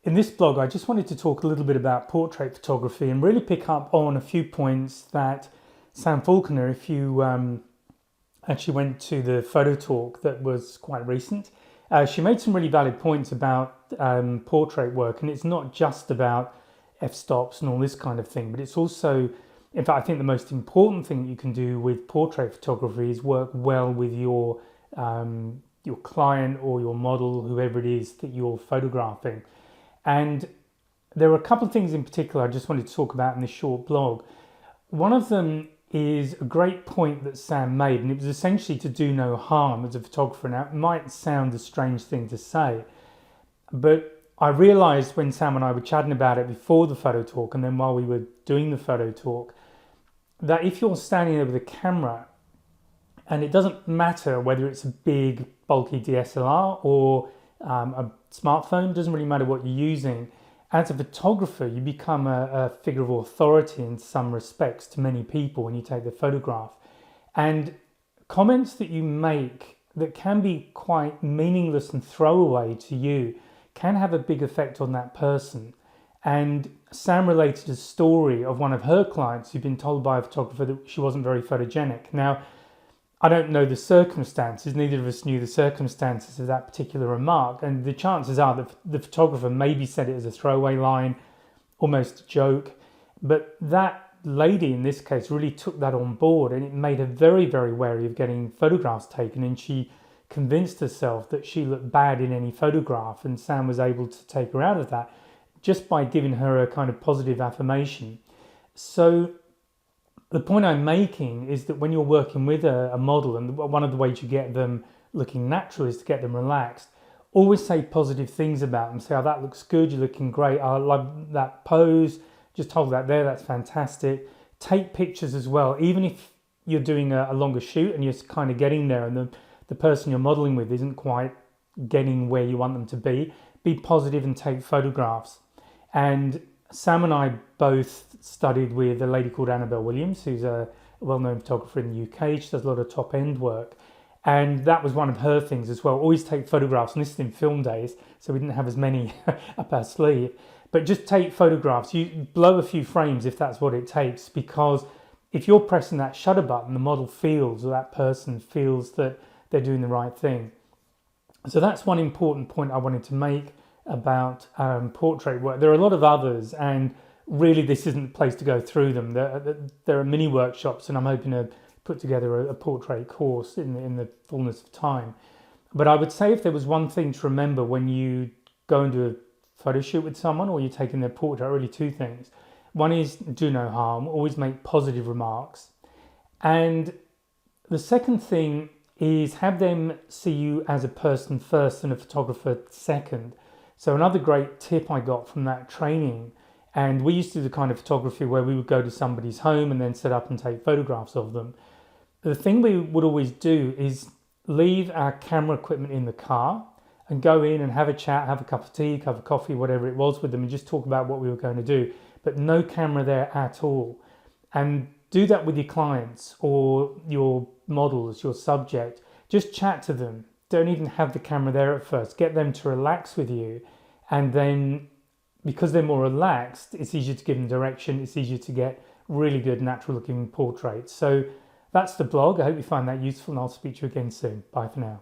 In this blog, I just wanted to talk a little bit about portrait photography and really pick up on a few points that Sam Falconer, if you actually went to the photo talk that was quite recent, she made some really valid points about portrait work. And it's not just about f-stops and all this kind of thing, but it's also, in fact, I think the most important thing that you can do with portrait photography is work well with your client or your model, whoever it is that you're photographing. And there are a couple of things in particular I just wanted to talk about in this short blog. One of them is a great point that Sam made, and it was essentially to do no harm as a photographer. Now, it might sound a strange thing to say, but I realized when Sam and I were chatting about it before the photo talk and then while we were doing the photo talk, that if you're standing there with a camera, and it doesn't matter whether it's a big, bulky DSLR or a smartphone, doesn't really matter what you're using. As a photographer, you become a figure of authority in some respects to many people when you take the photograph. And comments that you make that can be quite meaningless and throwaway to you can have a big effect on that person. And Sam related a story of one of her clients who'd been told by a photographer that she wasn't very photogenic. Now, I don't know the circumstances, neither of us knew the circumstances of that particular remark, and the chances are that the photographer maybe said it as a throwaway line, almost a joke, but that lady in this case really took that on board, and it made her very, very wary of getting photographs taken, and she convinced herself that she looked bad in any photograph, and Sam was able to take her out of that just by giving her a kind of positive affirmation. So the point I'm making is that when you're working with a model, and one of the ways you get them looking natural is to get them relaxed, always say positive things about them. Say, oh, that looks good, you're looking great, I love that pose, just hold that there, that's fantastic. Take pictures as well, even if you're doing a longer shoot and you're kind of getting there and the person you're modeling with isn't quite getting where you want them to be positive and take photographs. And Sam and I both studied with a lady called Annabelle Williams, who's a well-known photographer in the UK. She does a lot of top-end work. And that was one of her things as well. Always take photographs. And this is in film days, so we didn't have as many up our sleeve. But just take photographs. You blow a few frames if that's what it takes, because if you're pressing that shutter button, the model feels, or that person feels that they're doing the right thing. So that's one important point I wanted to make about portrait work. There are a lot of others, and really this isn't the place to go through them. There are mini workshops, and I'm hoping to put together a portrait course in the fullness of time. But I would say if there was one thing to remember when you go and do a photo shoot with someone or you're taking their portrait, really two things. One is do no harm, always make positive remarks. And the second thing is have them see you as a person first and a photographer second. So another great tip I got from that training, and we used to do the kind of photography where we would go to somebody's home and then set up and take photographs of them. The thing we would always do is leave our camera equipment in the car and go in and have a chat, have a cup of tea, cup of coffee, whatever it was with them, and just talk about what we were going to do, but no camera there at all. And do that with your clients or your models, your subject. Just chat to them. Don't even have the camera there at first. Get them to relax with you. And then because they're more relaxed, it's easier to give them direction. It's easier to get really good natural looking portraits. So that's the blog. I hope you find that useful, and I'll speak to you again soon. Bye for now.